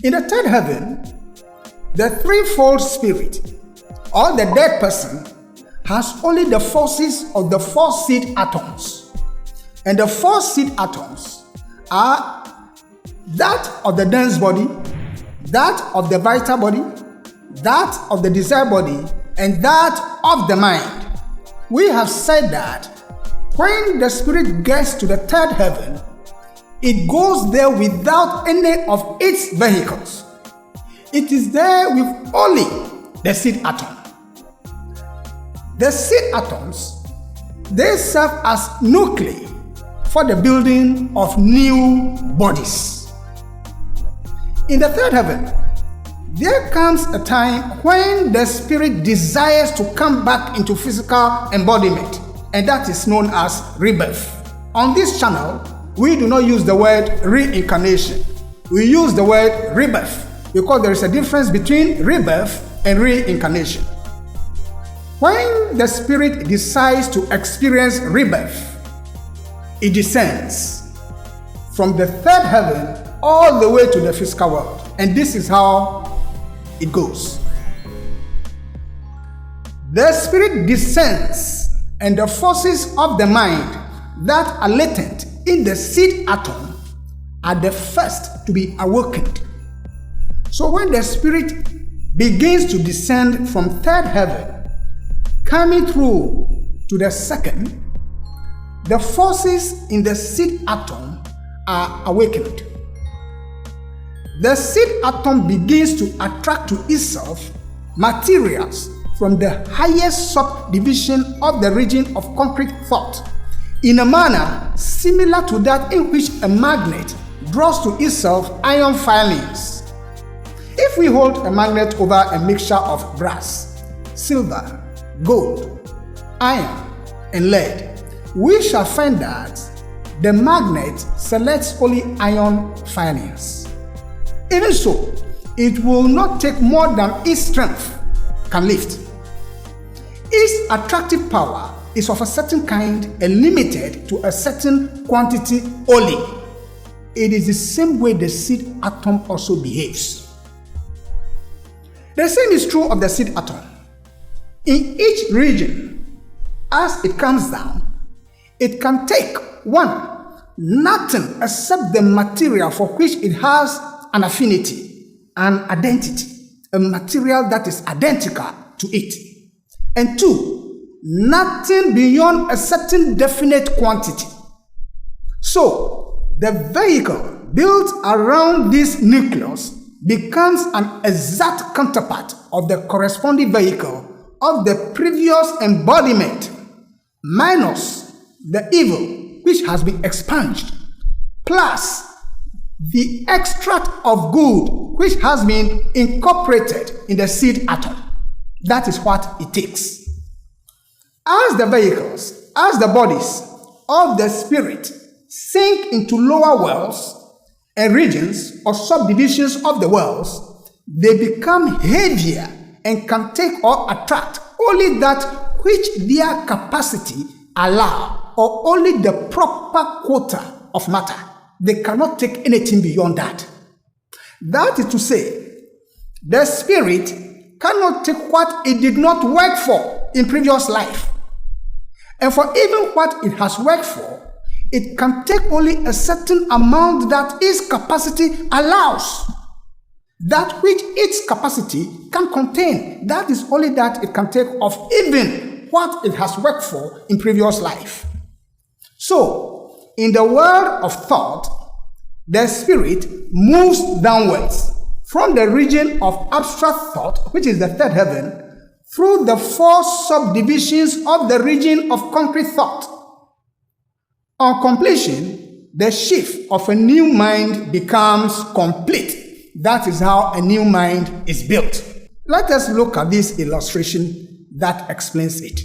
In the third heaven, the threefold spirit, or the dead person, has only the forces of the four seed atoms. And the four seed atoms are that of the dense body, that of the vital body, that of the desire body, and that of the mind. We have said that when the spirit gets to the third heaven, it goes there without any of its vehicles. It is there with only the seed atom. The seed atoms, they serve as nuclei for the building of new bodies. In the third heaven, there comes a time when the spirit desires to come back into physical embodiment, and that is known as rebirth. On this channel, we do not use the word reincarnation. We use the word rebirth because there is a difference between rebirth and reincarnation. When the spirit decides to experience rebirth, it descends from the third heaven all the way to the physical world. And this is how it goes. The spirit descends, and the forces of the mind that are latent in the seed atom are the first to be awakened. So when the spirit begins to descend from third heaven, coming through to the second, the forces in the seed atom are awakened. The seed atom begins to attract to itself materials from the highest subdivision of the region of concrete thought, in a manner similar to that in which a magnet draws to itself iron filings. If we hold a magnet over a mixture of brass, silver, gold, iron, and lead, we shall find that the magnet selects only iron filings. Even so, it will not take more than its strength can lift. Its attractive power is of a certain kind and limited to a certain quantity only. It is the same way the seed atom also behaves. The same is true of the seed atom. In each region, as it comes down, it can take nothing except the material for which it has an affinity, an identity, a material that is identical to it. And two, nothing beyond a certain definite quantity. So, the vehicle built around this nucleus becomes an exact counterpart of the corresponding vehicle of the previous embodiment, minus the evil which has been expunged, plus the extract of good which has been incorporated in the seed atom. That is what it takes. As the vehicles, as the bodies of the spirit sink into lower worlds and regions or subdivisions of the worlds, they become heavier and can take or attract only that which their capacity allow, or only the proper quota of matter. They cannot take anything beyond that. That is to say, the spirit cannot take what it did not work for in previous life. And for even what it has worked for, it can take only a certain amount that its capacity allows. That which its capacity can contain, that is only that it can take of even what it has worked for in previous life. So, in the world of thought, the spirit moves downwards from the region of abstract thought, which is the third heaven, through the four subdivisions of the region of concrete thought. On completion, the shift of a new mind becomes complete. That is how a new mind is built. Let us look at this illustration that explains it.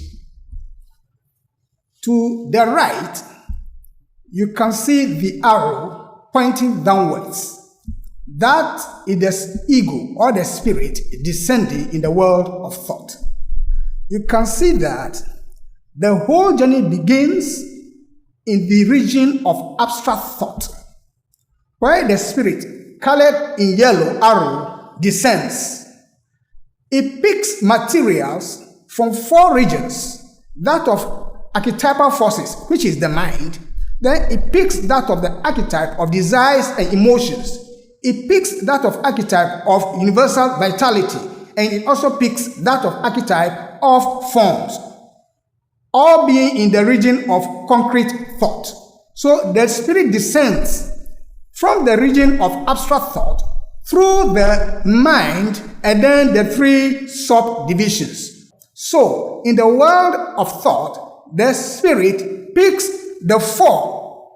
To the right, you can see the arrow pointing downwards. That is the ego or the spirit descending in the world of thought. You can see that the whole journey begins in the region of abstract thought, where the spirit colored in yellow arrow, descends. It picks materials from 4 regions, that of archetypal forces, which is the mind. Then it picks that of the archetype of desires and emotions. It picks that of archetype of universal vitality, and it also picks that of archetype of forms, all being in the region of concrete thought. So the spirit descends from the region of abstract thought through the mind and then the 3 subdivisions. So in the world of thought, the spirit picks the 4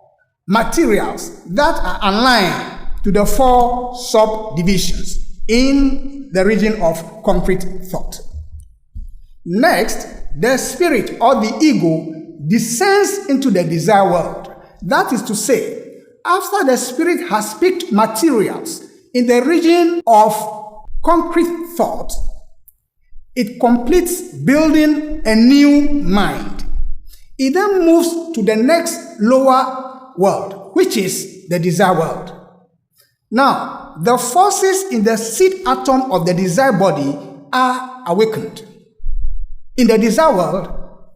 materials that are aligned to the 4 subdivisions in the region of concrete thought. Next, the spirit or the ego descends into the desire world. That is to say, after the spirit has picked materials in the region of concrete thought, it completes building a new mind. It then moves to the next lower world, which is the desire world. Now, the forces in the seed atom of the desire body are awakened. In the desire world,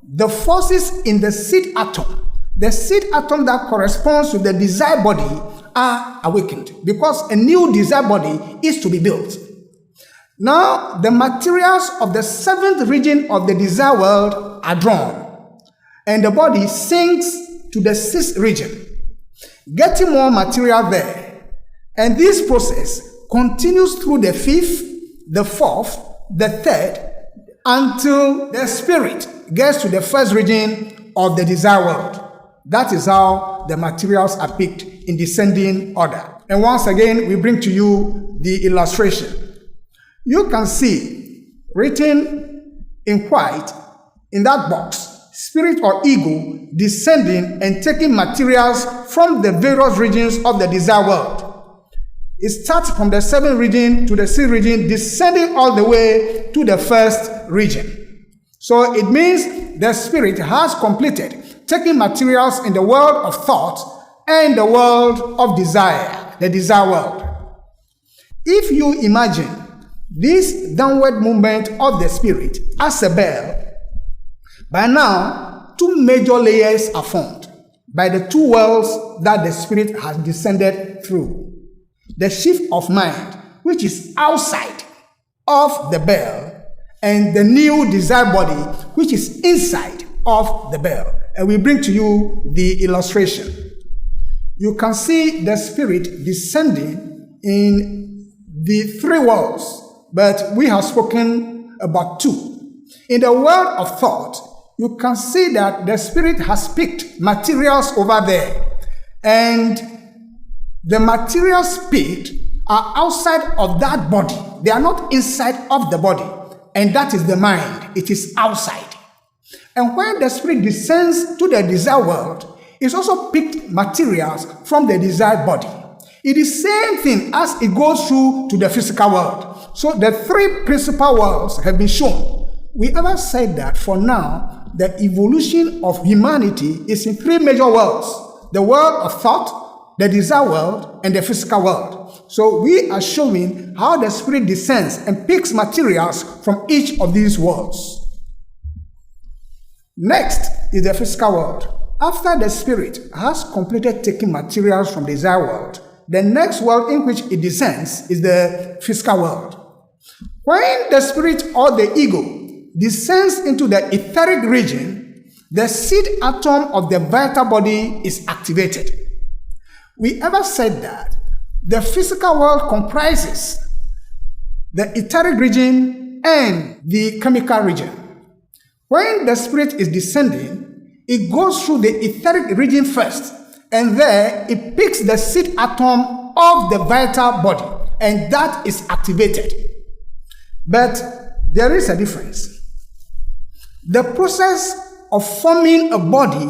the forces in the seed atom that corresponds to the desire body, are awakened because a new desire body is to be built. Now, the materials of the 7th region of the desire world are drawn, and the body sinks to the 6th region, getting more material there. And this process continues through the 5th, the 4th, the 3rd, until the spirit gets to the 1st region of the desire world. That is how the materials are picked in descending order. And once again, we bring to you the illustration. You can see written in white in that box, spirit or ego descending and taking materials from the various regions of the desire world. It starts from the 7th region to the 6th region, descending all the way to the 1st region. So it means the spirit has completed taking materials in the world of thought and the world of desire, the desire world. If you imagine this downward movement of the spirit as a bell, by now 2 major layers are formed by the 2 worlds that the spirit has descended through. The shift of mind, which is outside of the bell, and the new desire body, which is inside of the bell. And we bring to you the illustration. You can see the spirit descending in the 3 worlds, but we have spoken about 2. In the world of thought, you can see that the spirit has picked materials over there, and the materials picked are outside of that body. They are not inside of the body. And that is the mind. It is outside. And when the spirit descends to the desire world, it's also picked materials from the desired body. It is the same thing as it goes through to the physical world. So the 3 principal worlds have been shown. We ever said that for now, the evolution of humanity is in 3 major worlds. The world of thought, the desire world, and the physical world. So we are showing how the spirit descends and picks materials from each of these worlds. Next is the physical world. After the spirit has completed taking materials from the desire world, the next world in which it descends is the physical world. When the spirit or the ego descends into the etheric region, the seed atom of the vital body is activated. We ever said that the physical world comprises the etheric region and the chemical region. When the spirit is descending, it goes through the etheric region first, and there it picks the seed atom of the vital body, and that is activated. But there is a difference. The process of forming a body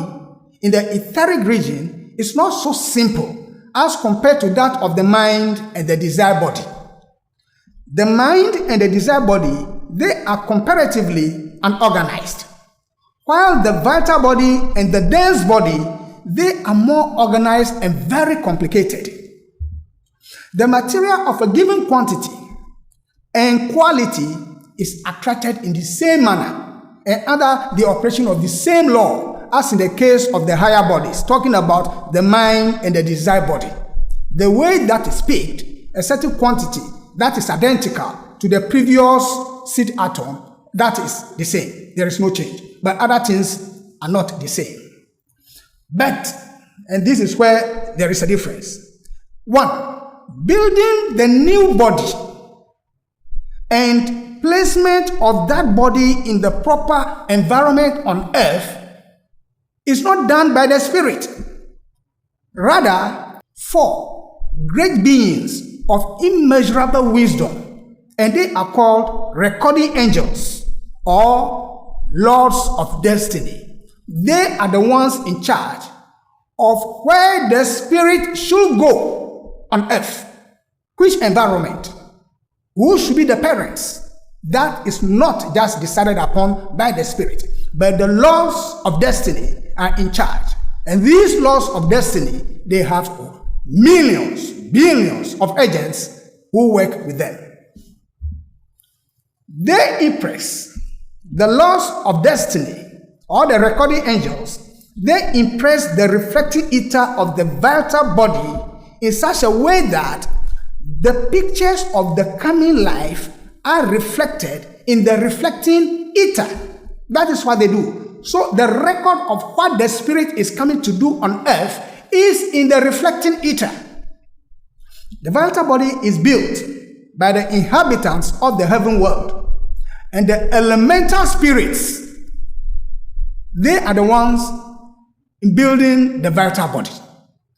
in the etheric region is not so simple as compared to that of the mind and the desire body. The mind and the desire body, they are comparatively unorganized, while the vital body and the dense body, they are more organized and very complicated. The material of a given quantity and quality is attracted in the same manner and under the operation of the same law as in the case of the higher bodies, talking about the mind and the desired body. The way that is picked, a certain quantity that is identical to the previous seed atom, that is the same. There is no change. But other things are not the same. But, and this is where there is a difference. One, building the new body and placement of that body in the proper environment on earth is not done by the Spirit. Rather, four great beings of immeasurable wisdom, and they are called recording angels or lords of destiny. They are the ones in charge of where the Spirit should go on earth, which environment, who should be the parents. That is not just decided upon by the Spirit, but the laws of destiny are in charge. And these laws of destiny, they have millions, billions of agents who work with them. They impress the laws of destiny, or the recording angels. They impress the reflecting ether of the vital body in such a way that the pictures of the coming life are reflected in the reflecting ether. That is what they do. So the record of what the Spirit is coming to do on earth is in the reflecting ether. The vital body is built by the inhabitants of the heaven world. And the elemental spirits, they are the ones in building the vital body.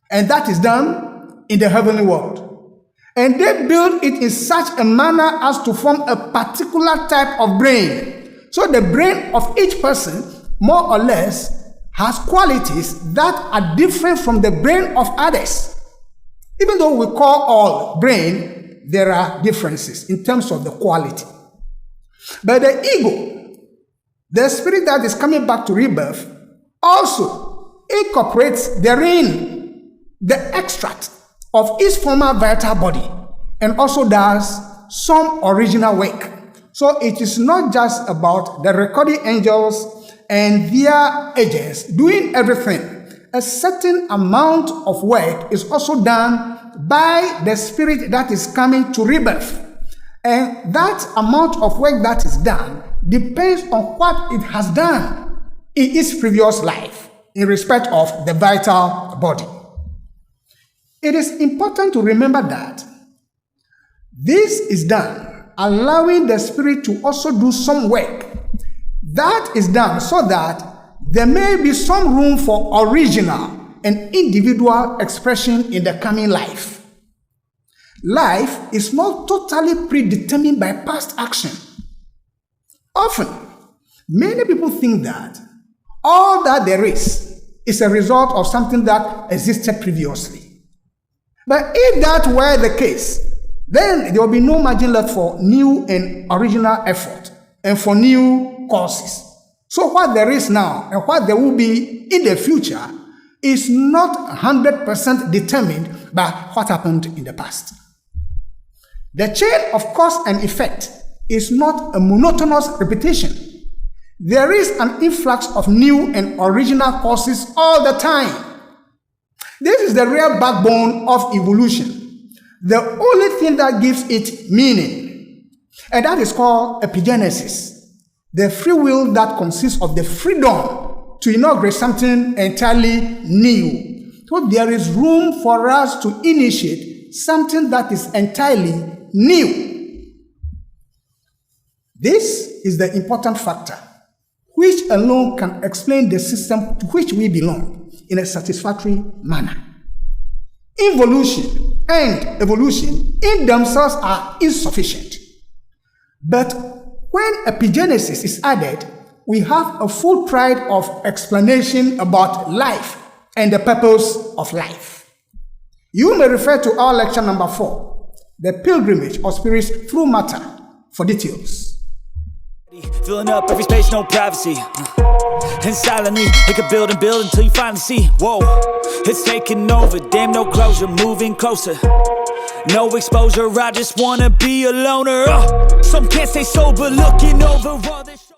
And that is done in the heavenly world. And they build it in such a manner as to form a particular type of brain. So the brain of each person, more or less, has qualities that are different from the brain of others. Even though we call all brain, there are differences in terms of the quality. But the ego, the spirit that is coming back to rebirth, also incorporates therein the extract of its former vital body and also does some original work. So it is not just about the recording angels and their agents doing everything. A certain amount of work is also done by the spirit that is coming to rebirth. And that amount of work that is done depends on what it has done in its previous life in respect of the vital body. It is important to remember that this is done, allowing the spirit to also do some work. That is done so that there may be some room for original and individual expression in the coming life. Life is not totally predetermined by past action. Often, many people think that all that there is a result of something that existed previously. But if that were the case, then there will be no margin left for new and original effort and for new causes. So what there is now and what there will be in the future is not 100% determined by what happened in the past. The chain of cause and effect is not a monotonous repetition. There is an influx of new and original causes all the time. This is the real backbone of evolution, the only thing that gives it meaning, and that is called epigenesis, the free will that consists of the freedom to inaugurate something entirely new. So there is room for us to initiate something that is entirely new. This is the important factor, which alone can explain the system to which we belong in a satisfactory manner. Involution and evolution in themselves are insufficient. But when epigenesis is added, we have a full tide of explanation about life and the purpose of life. You may refer to our lecture number 4, The Pilgrimage of Spirits Through Matter, for details. Filling up every space, no privacy. And silently, it could build and build until you finally see. Whoa, it's taking over, damn no closure, moving closer. No exposure, I just wanna be a loner. Some can't stay sober, looking over all this.